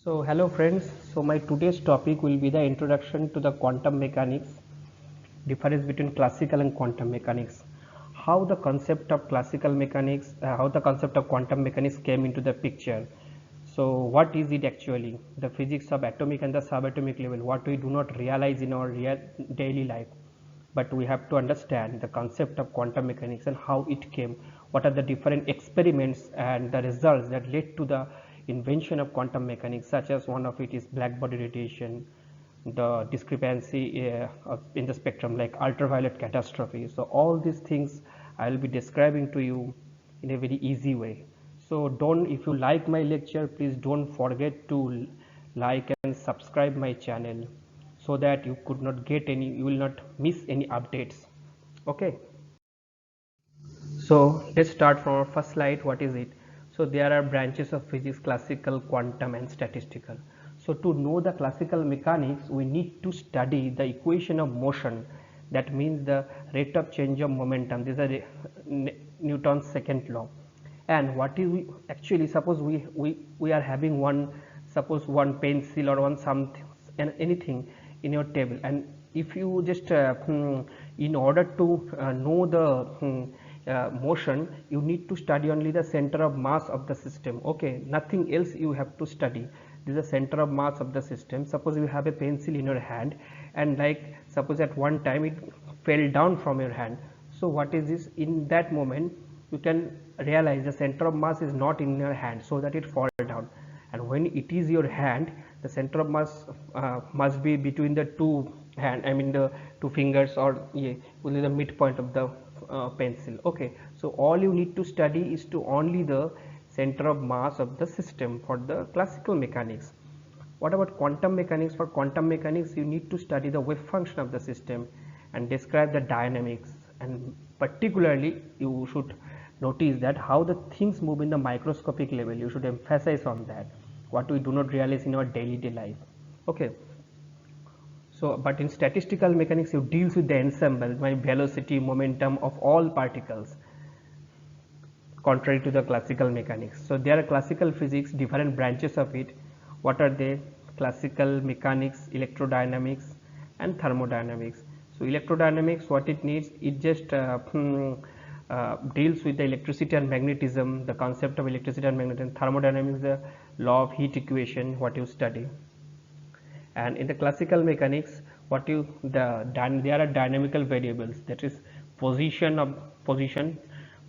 So hello friends, so my today's topic will be the introduction to the quantum mechanics, difference between classical and quantum mechanics, how the concept of classical mechanics, how the concept of quantum mechanics came into the picture. So what is it actually? The physics of atomic and the subatomic level, what we do not realize in our real daily life, but we have to understand the concept of quantum mechanics and how it came, what are the different experiments and the results that led to the invention of quantum mechanics, such as one of it is black body radiation, the discrepancy in the spectrum like ultraviolet catastrophe. So all these things I will be describing to you in a very easy way. So don't, if you like my lecture, please don't forget to like and subscribe my channel so that you could not get any, you will not miss any updates. Okay, so let's start from our first slide. What is it? So there are branches of physics: classical, quantum and statistical. So to know the classical mechanics, we need to study the equation of motion, that means the rate of change of momentum. This is Newton's second law. And what is we actually, suppose we are having one, suppose one pencil or one something and anything in your table, and if you just in order to know the motion, you need to study only the center of mass of the system. Okay, nothing else you have to study. This is the center of mass of the system. Suppose you have a pencil in your hand, and like suppose at one time it fell down from your hand. So what is this? In that moment you can realize the center of mass is not in your hand, so that it fall down. And when it is your hand, the center of mass must be between the two hand, I mean the two fingers, or yeah, only the midpoint of the pencil. Okay, so all you need to study is to only the center of mass of the system for the classical mechanics. What about quantum mechanics? For quantum mechanics, you need to study the wave function of the system and describe the dynamics, and particularly you should notice that how the things move in the microscopic level. You should emphasize on that, what we do not realize in our daily life. Okay, so but in statistical mechanics, you deals with the ensemble, my velocity, momentum of all particles, contrary to the classical mechanics. So there are classical physics, different branches of it. What are they? Classical mechanics, electrodynamics and thermodynamics. So electrodynamics, what it needs, it just deals with the electricity and magnetism, the concept of electricity and magnetism. Thermodynamics, the law of heat equation, what you study. And in the classical mechanics, what you there are dynamical variables, that is position,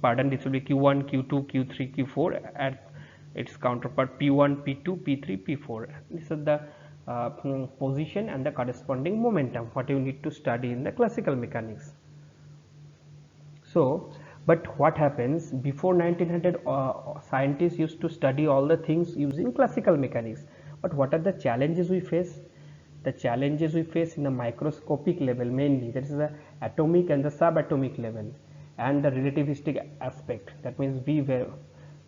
pardon, this will be q1, q2, q3, q4 at its counterpart p1, p2, p3, p4. This is the position and the corresponding momentum, what you need to study in the classical mechanics. So but what happens, before 1900 scientists used to study all the things using classical mechanics, but what are the challenges we face? The challenges we face in the microscopic level mainly, that is the atomic and the subatomic level, and the relativistic aspect, that means we were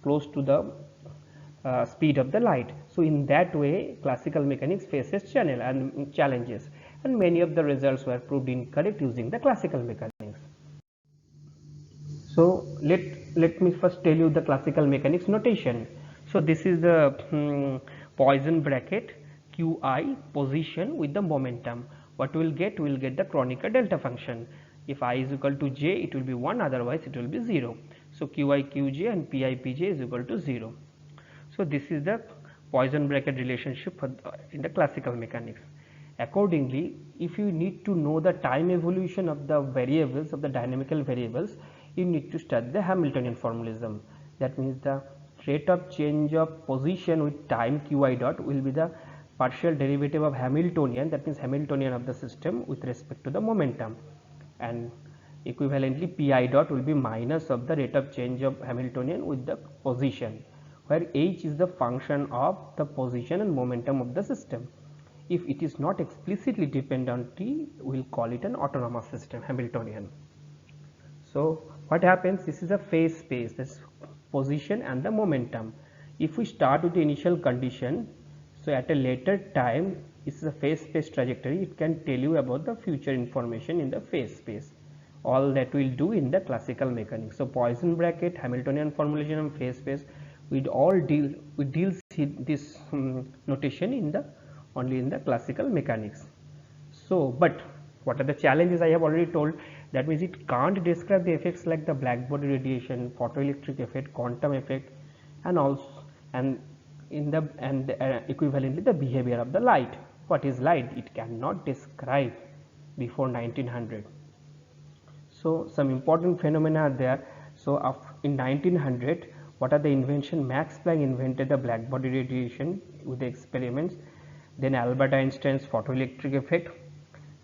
close to the speed of the light. So in that way classical mechanics faces channel and challenges, and many of the results were proved incorrect using the classical mechanics. So let me first tell you the classical mechanics notation. So this is the Poisson bracket, qi, position with the momentum. What we will get the Kronecker delta function. If I is equal to j, it will be 1, otherwise it will be 0. So qi qj and pi pj is equal to 0. So this is the Poisson bracket relationship for in the classical mechanics. Accordingly, if you need to know the time evolution of the variables, of the dynamical variables, you need to study the Hamiltonian formalism. That means the rate of change of position with time qi dot will be the partial derivative of Hamiltonian, that means Hamiltonian of the system with respect to the momentum, and equivalently pi dot will be minus of the rate of change of Hamiltonian with the position, where h is the function of the position and momentum of the system. If it is not explicitly dependent on t, we will call it an autonomous system, Hamiltonian. So what happens, this is a phase space, this position and the momentum. If we start with the initial condition, so at a later time, this is a phase space trajectory, it can tell you about the future information in the phase space. All that we will do in the classical mechanics. So Poisson bracket, Hamiltonian formulation and phase space, we deal this notation in the only in the classical mechanics. So, but what are the challenges I have already told? That means it can't describe the effects like the black body radiation, photoelectric effect, quantum effect, and also and equivalently the behavior of the light. What is light? It cannot describe before 1900. So some important phenomena are there. So in 1900, what are the invention? Max Planck invented the black body radiation with the experiments. Then Albert Einstein's photoelectric effect.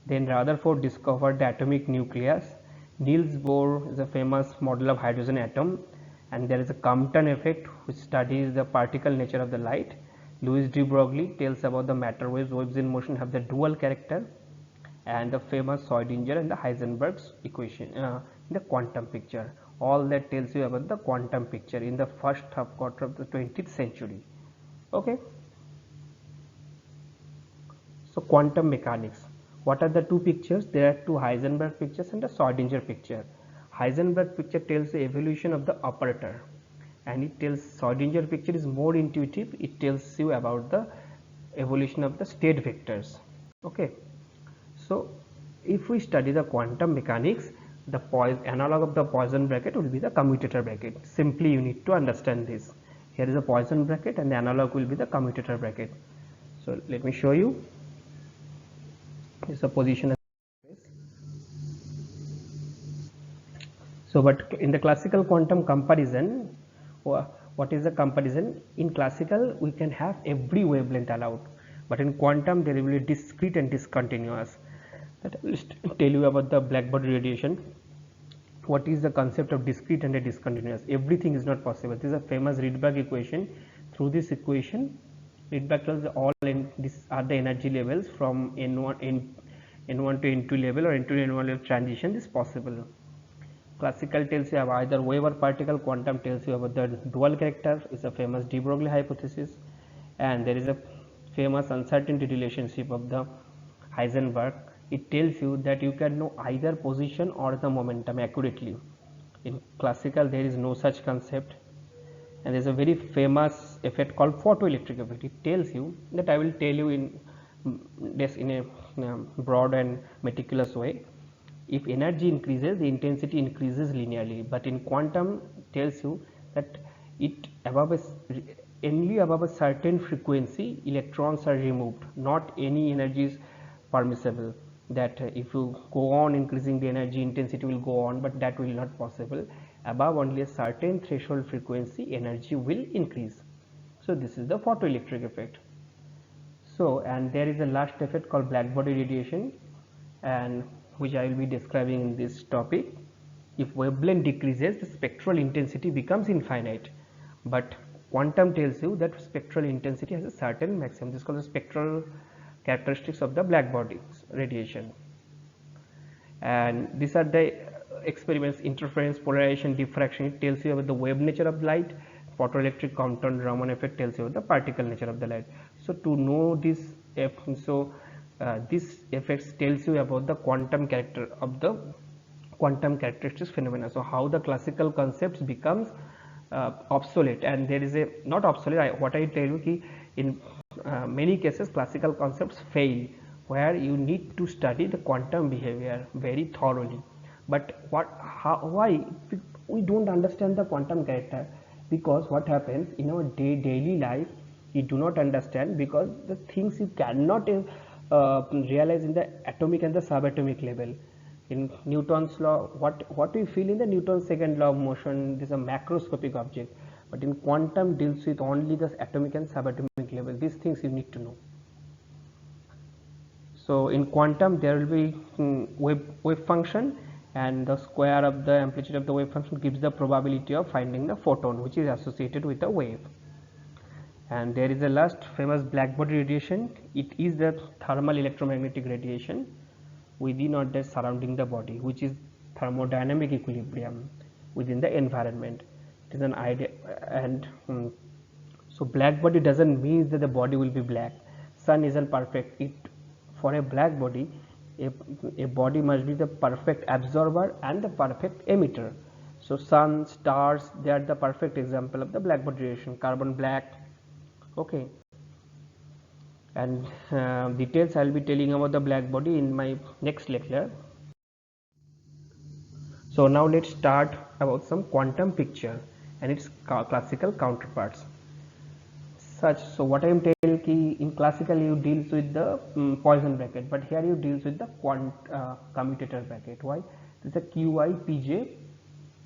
Then Rutherford discovered the atomic nucleus. Niels Bohr is a famous model of hydrogen atom, and there is a Compton effect which studies the particle nature of the light. Louis de Broglie tells about the matter waves. Waves in motion have the dual character, and the famous Schrodinger and the Heisenberg's equation in the quantum picture. All that tells you about the quantum picture in the first half quarter of the 20th century. Okay. So quantum mechanics. What are the two pictures? There are two Heisenberg pictures and a Schrodinger picture. Heisenberg picture tells the evolution of the operator, and it tells Schrodinger picture is more intuitive. It tells you about the evolution of the state vectors. Okay. So if we study the quantum mechanics, the analog of the Poisson bracket will be the commutator bracket. Simply you need to understand this. Here is a Poisson bracket and the analog will be the commutator bracket. So let me show you. This is a position. So but in the classical quantum comparison, what is the comparison? In classical we can have every wavelength allowed, but in quantum there will be discrete and discontinuous. That I will tell you about the black body radiation. What is the concept of discrete and a discontinuous? Everything is not possible. This is a famous Rydberg equation. Through this equation, Rydberg tells all these are the energy levels from N1 to N2 level or N2 to N1 level transition is possible. Classical tells you about either wave or particle. Quantum tells you about the dual character. Is a famous de Broglie hypothesis, and there is a famous uncertainty relationship of the Heisenberg. It tells you that you can know either position or the momentum accurately. In classical there is no such concept, and there is a very famous effect called photoelectric effect. It tells you that I will tell you in this in a broad and meticulous way. If energy increases, the intensity increases linearly, but in quantum tells you that it only above a certain frequency electrons are removed, not any energy is permissible. That if you go on increasing the energy, intensity will go on, but that will not possible. Above only a certain threshold frequency, energy will increase. So this is the photoelectric effect. So, and there is a last effect called black body radiation, and which I will be describing in this topic. If wavelength decreases, the spectral intensity becomes infinite, but quantum tells you that spectral intensity has a certain maximum. This is called the spectral characteristics of the black body radiation. And these are the experiments: interference, polarization, diffraction. It tells you about the wave nature of light. Photoelectric Compton Raman effect tells you about the particle nature of the light. So to know this, this effects tells you about the quantum character of the quantum characteristics phenomena. So how the classical concepts becomes obsolete, and there is a not obsolete. What I tell you ki in many cases classical concepts fail, where you need to study the quantum behavior very thoroughly. But why we don't understand the quantum character? Because what happens in our daily life, you do not understand, because the things you cannot realize in the atomic and the subatomic level. In Newton's law, what we feel in the Newton's second law of motion, this is a macroscopic object, but in quantum deals with only the atomic and subatomic level. These things you need to know. So in quantum there will be wave function, and the square of the amplitude of the wave function gives the probability of finding the photon, which is associated with the wave. And there is a last famous black body radiation. It is the thermal electromagnetic radiation within or the surrounding the body, which is thermodynamic equilibrium within the environment. It is an idea, and so black body doesn't mean that the body will be black. Sun isn't perfect. For a black body, a body must be the perfect absorber and the perfect emitter. So sun, stars, they are the perfect example of the black body radiation, carbon black. Okay, and details I'll be telling about the black body in my next lecture. So now let's start about some quantum picture and its classical counterparts. So what I am telling ki in classical you deals with the Poisson bracket, but here you deals with the commutator bracket. Why? It's a QI PJ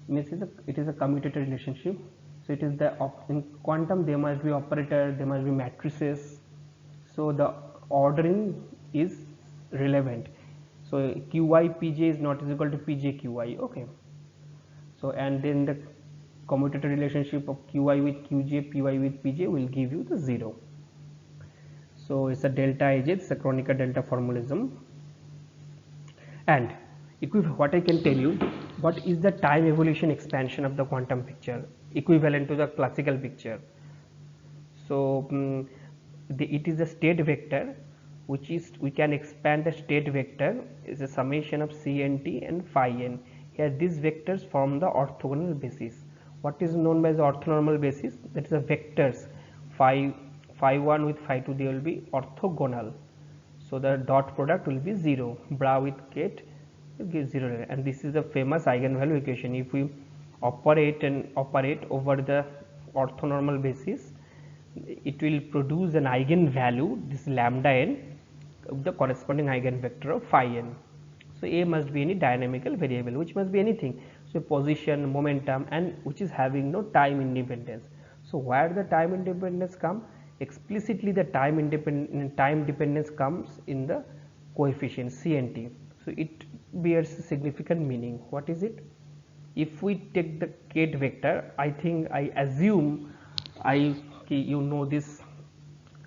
means it is a commutator relationship. So it is the in quantum there must be operator, there must be matrices. So the ordering is relevant. So QI PJ is not is equal to PJ QI. Okay. So and then the commutator relationship of Qi with Qj, Py with Pj will give you the 0. So it's a delta Aj, it's a Kronecker delta formalism. And what I can tell you, what is the time evolution expansion of the quantum picture equivalent to the classical picture? So it is a state vector, which is we can expand the state vector is a summation of CNT and phi n. Here these vectors form the orthogonal basis. What is known by the orthonormal basis? That is the vectors phi 1 with phi 2, they will be orthogonal. So the dot product will be 0. Bra with Ket will give 0, and this is the famous eigenvalue equation. If we operate over the orthonormal basis, it will produce an eigenvalue, this lambda n, of the corresponding eigenvector of phi n. So A must be any dynamical variable, which must be anything. So position, momentum, and which is having no time independence. So where the time independence come? Explicitly the time dependence comes in the coefficient CNT. So it bears significant meaning. What is it? If we take the Ket vector, I think I assume you know this,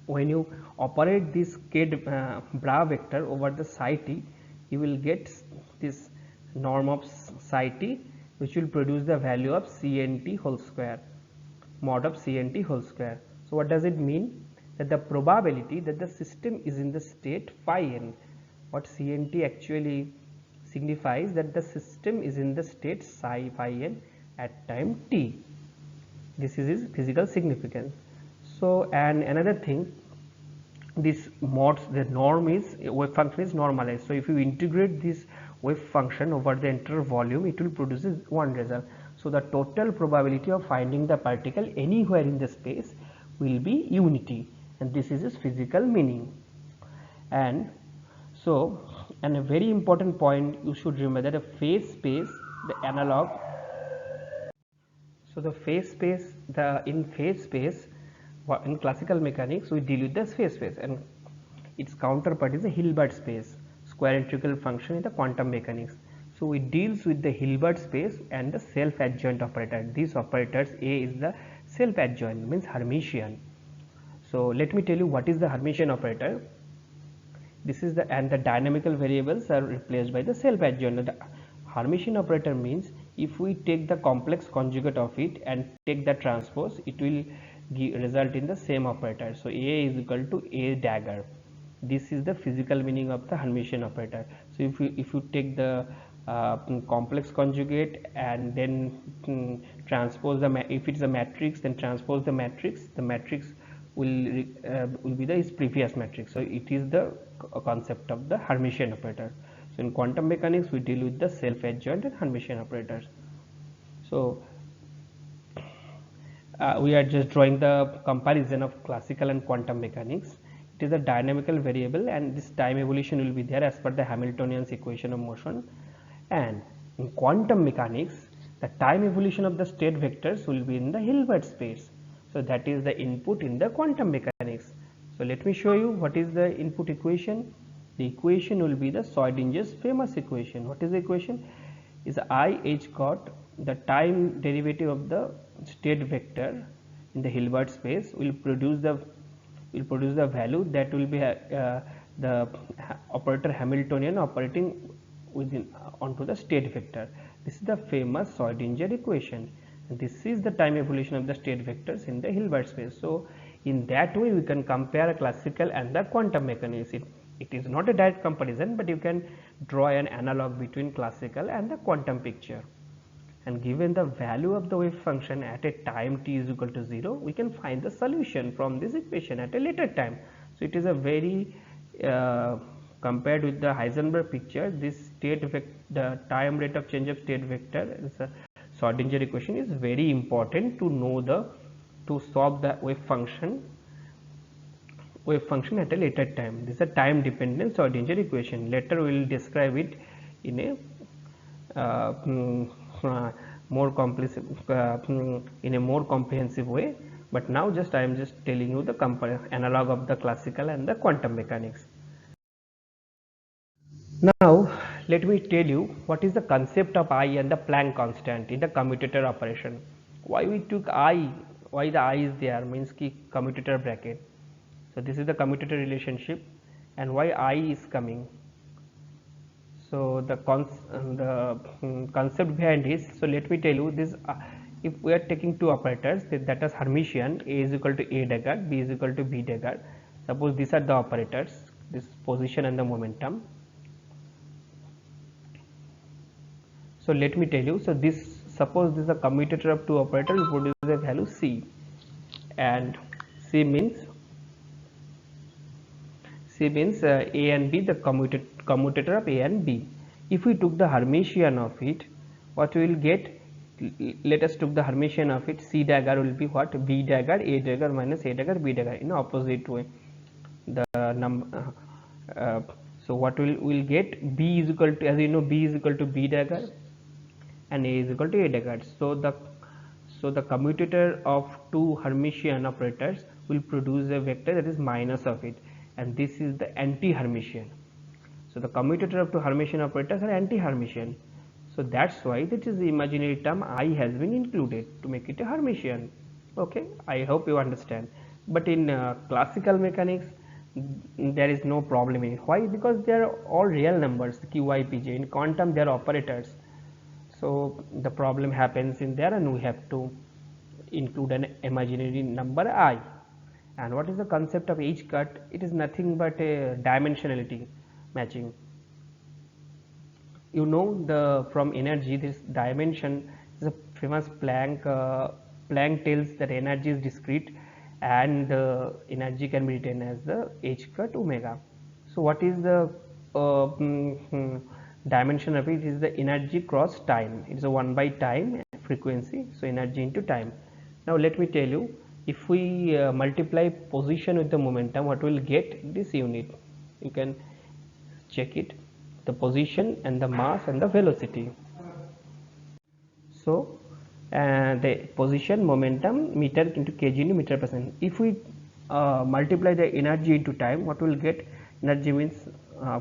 when you operate this Ket bra vector over the psi t, you will get this norm of psi t, which will produce the value of CNT whole square, mod of CNT whole square. So what does it mean? That the probability that the system is in the state phi n, what CNT actually signifies that the system is in the state psi phi n at time t. This is its physical significance. So and another thing, this the norm is wave function is normalized. So if you integrate this wave function over the entire volume, it will produce one result. So the total probability of finding the particle anywhere in the space will be unity, and this is its physical meaning. And so, and a very important point you should remember, that a phase space, the analog. So the phase space, in phase space, in classical mechanics we deal with the phase space, and its counterpart is the Hilbert space, square integral function in the quantum mechanics. So we deals with the Hilbert space and the self-adjoint operator. These operators, A is the self-adjoint, means Hermitian. So let me tell you what is the Hermitian operator. This is the dynamical variables are replaced by the self-adjoint. The Hermitian operator means if we take the complex conjugate of it and take the transpose, it will result in the same operator. So A is equal to A dagger. This is the physical meaning of the Hermitian operator. So if you take the complex conjugate and then transpose if it is a matrix, then transpose the matrix will be the previous matrix. So it is the concept of the Hermitian operator. So in quantum mechanics we deal with the self-adjoint and Hermitian operators. So we are just drawing the comparison of classical and quantum mechanics. It is a dynamical variable, and this time evolution will be there as per the Hamiltonian's equation of motion. And in quantum mechanics, the time evolution of the state vectors will be in the Hilbert space. So that is the input in the quantum mechanics. So let me show you what is the input equation. The equation will be the Schrodinger's famous equation. What is the equation? Is I h got the time derivative of the state vector in the Hilbert space will produce the value that will be the operator Hamiltonian operating onto the state vector. This is the famous Schrodinger equation, and this is the time evolution of the state vectors in the Hilbert space. So in that way we can compare a classical and the quantum mechanics. It is not a direct comparison, but you can draw an analog between classical and the quantum picture. and given the value of the wave function at a time t is equal to 0, we can find the solution from this equation at a later time. So it is a very compared with the Heisenberg picture, this the time rate of change of state vector is a Schrodinger equation is very important to know to solve the wave function at a later time. This is a time dependent Schrodinger equation. Later we will describe it in a more comprehensive way, but now I am just telling you the analog of the classical and the quantum mechanics. Now let me tell you what is the concept of I and the Planck constant in the commutator operation. Why we took I, why the I is there, means ki commutator bracket. So this is the commutator relationship, and why I is coming. So the concept behind this, so let me tell you this, if we are taking two operators, that is Hermitian, A is equal to A dagger, B is equal to B dagger. Suppose these are the operators, this position and the momentum. So let me tell you, so this, suppose this is a commutator of two operators, we produce a value C, and C means A and B, the commutator of A and B. If we took the Hermitian of it, what we will get, let us took the Hermitian of it, C dagger will be what, B dagger, A dagger minus A dagger, B dagger in opposite way. The number, so what we'll get, B is equal to, as you know, B is equal to B dagger and A is equal to A dagger. So the commutator of two Hermitian operators will produce a vector that is minus of it, and this is the anti-Hermitian. So the commutator of two Hermitian operators are anti-Hermitian. So that's why that is the imaginary term I has been included to make it a Hermitian. Okay, I hope you understand. But in classical mechanics, there is no problem in it. Why? Because they are all real numbers, Qi, Pj. In quantum, they are operators. So the problem happens in there, and we have to include an imaginary number I. And what is the concept of H cut? It is nothing but a dimensionality matching. You know, from energy, this dimension is a famous Planck. Planck tells that energy is discrete and the energy can be written as the H cut omega. So what is the dimension of it? Is the energy cross time. It is a 1 by time frequency, so energy into time. Now let me tell you, if we multiply position with the momentum, what will get this unit? You can check it, the position and the mass and the velocity. So the position, momentum, meter into kg into meter per second. If we multiply the energy into time, what will get? Energy means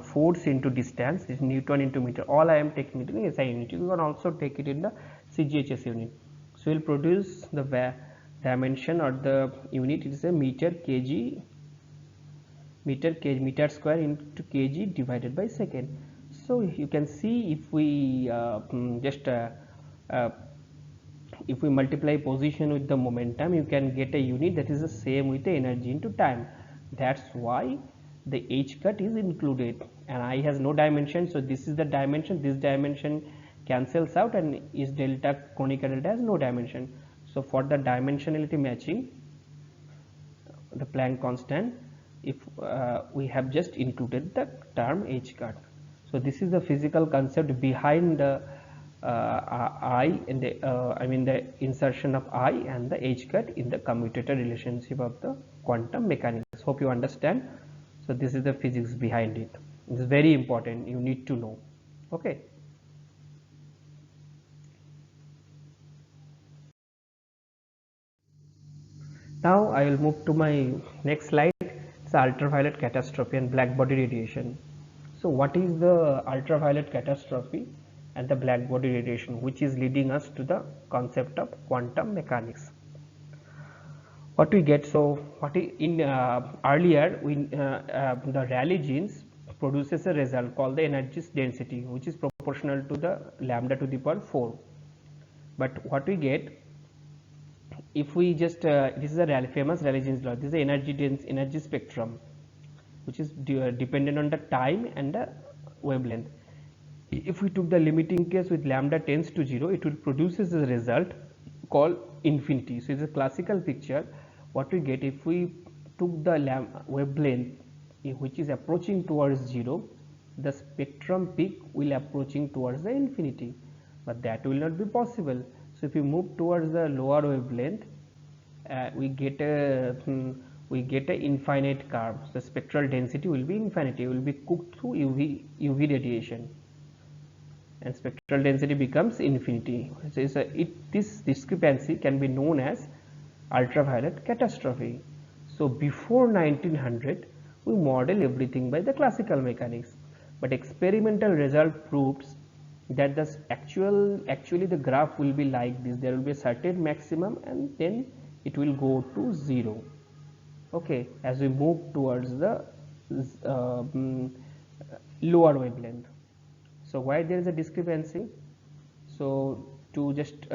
force into distance, is Newton into meter. All I am taking it in SI unit. You can also take it in the CGHS unit. So we will produce the dimension or the unit. It is a meter square into kg divided by second. So you can see, if we if we multiply position with the momentum, you can get a unit that is the same with the energy into time. That's why the H cut is included, and I has no dimension, so this is the dimension. This dimension cancels out, and is delta, conical delta has no dimension. So for the dimensionality matching, the Planck constant, if we have just included the term H cut. So this is the physical concept behind the I and the insertion of I and the H cut in the commutator relationship of the quantum mechanics. Hope you understand. So this is the physics behind it. It is very important, you need to know. Okay. Now I will move to my next slide. It's ultraviolet catastrophe and black body radiation. So what is the ultraviolet catastrophe and the black body radiation, which is leading us to the concept of quantum mechanics? What we get, so what in earlier the Rayleigh jeans produces a result called the energy density, which is proportional to the lambda to the power 4. But what we get, if we just this is a famous Rayleigh jeans law. This is the energy spectrum, which is dependent on the time and the wavelength. if we took the limiting case with lambda tends to 0, it will produces a result called infinity. So it's a classical picture. What we get if we took the wavelength which is approaching towards 0, the spectrum peak will approaching towards the infinity, but that will not be possible. So if we move towards the lower wavelength, we get a infinite curve. The spectral density will be infinity, will be cooked through UV radiation, and spectral density becomes infinity. So this discrepancy can be known as ultraviolet catastrophe. So before 1900, we model everything by the classical mechanics, but experimental result proves that actually the graph will be like this. There will be a certain maximum and then it will go to 0. Okay, as we move towards the lower wavelength. So why there is a discrepancy? So to just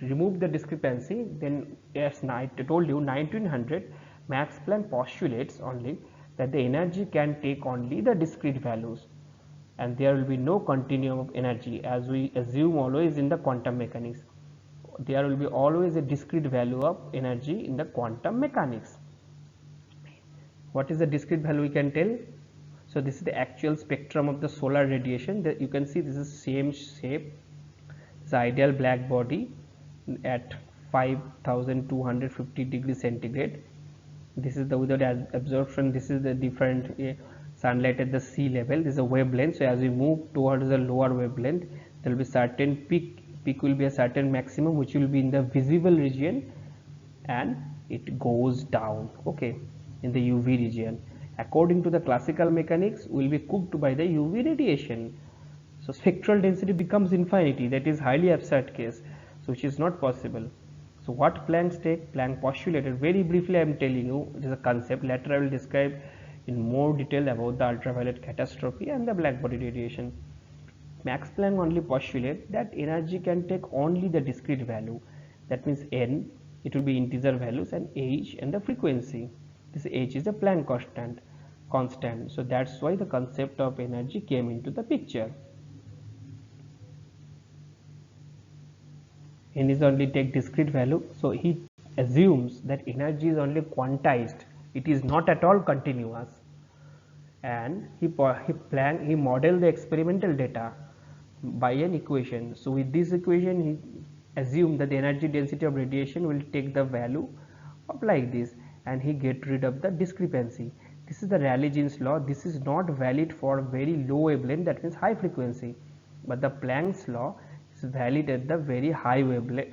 remove the discrepancy, then as I told you, 1900 Max Planck postulates only that the energy can take only the discrete values, and there will be no continuum of energy, as we assume always in the quantum mechanics. There will be always a discrete value of energy in the quantum mechanics. What is the discrete value we can tell? So this is the actual spectrum of the solar radiation. That you can see this is same shape. It's ideal black body at 5250 degrees centigrade. This is the without absorption. This is the different sunlight at the sea level. This is a wavelength. So as we move towards the lower wavelength, there will be certain peak. Peak will be a certain maximum which will be in the visible region, and it goes down. Okay, in the UV region. According to the classical mechanics, will be cooked by the UV radiation. So spectral density becomes infinity. That is highly absurd case, so which is not possible. So what Planck take? Planck postulated, very briefly I am telling you, it is a concept. Later I will describe in more detail about the ultraviolet catastrophe and the black body radiation. Max Planck only postulated that energy can take only the discrete value. That means n, it will be integer values, and h and the frequency. This h is a Planck constant. So that's why the concept of energy came into the picture. N is only take discrete value, so he assumes that energy is only quantized. It is not at all continuous, and he modeled the experimental data by an equation. So with this equation, he assumed that the energy density of radiation will take the value of like this, and he get rid of the discrepancy. This is the Rayleigh-Jeans law. This is not valid for very low wavelength, that means high frequency, but the Planck's law is valid at the very high wavelength.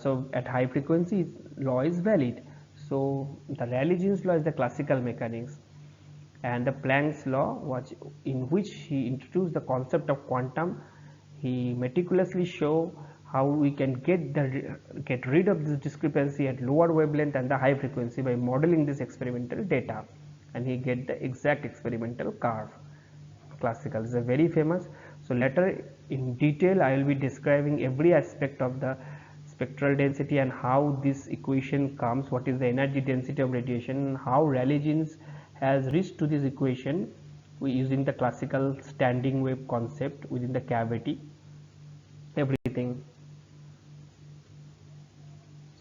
So at high frequency, law is valid. So the Rayleigh-Jeans law is the classical mechanics, and the Planck's law was in which he introduced the concept of quantum. He meticulously show how we can get rid of this discrepancy at lower wavelength and the high frequency by modeling this experimental data, and he get the exact experimental curve. Classical is a very famous. So later in detail I will be describing every aspect of the spectral density and how this equation comes, what is the energy density of radiation, how Rayleigh-Jeans has reached to this equation using the classical standing wave concept within the cavity, everything.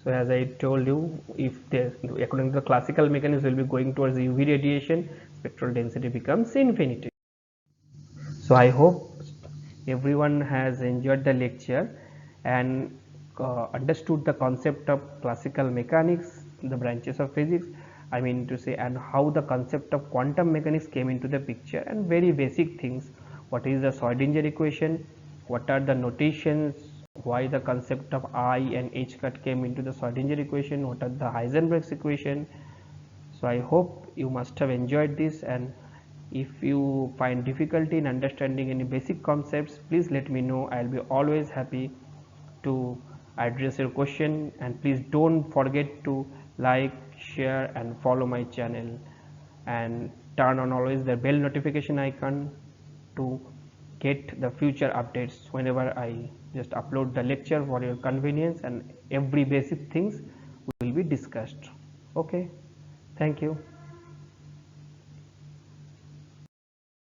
So as I told you, if according to the classical mechanism will be going towards UV radiation, spectral density becomes infinity. So I hope everyone has enjoyed the lecture and understood the concept of classical mechanics, the branches of physics, I mean to say, and how the concept of quantum mechanics came into the picture, and very basic things. What is the Schrodinger equation? What are the notations? Why the concept of I and H cut came into the Schrodinger equation? What are the Heisenberg's equation? So I hope you must have enjoyed this, and if you find difficulty in understanding any basic concepts, please let me know. I'll be always happy to address your question, and please don't forget to like, share and follow my channel, and turn on always the bell notification icon to get the future updates whenever I just upload the lecture for your convenience, and every basic things will be discussed. Okay, thank you.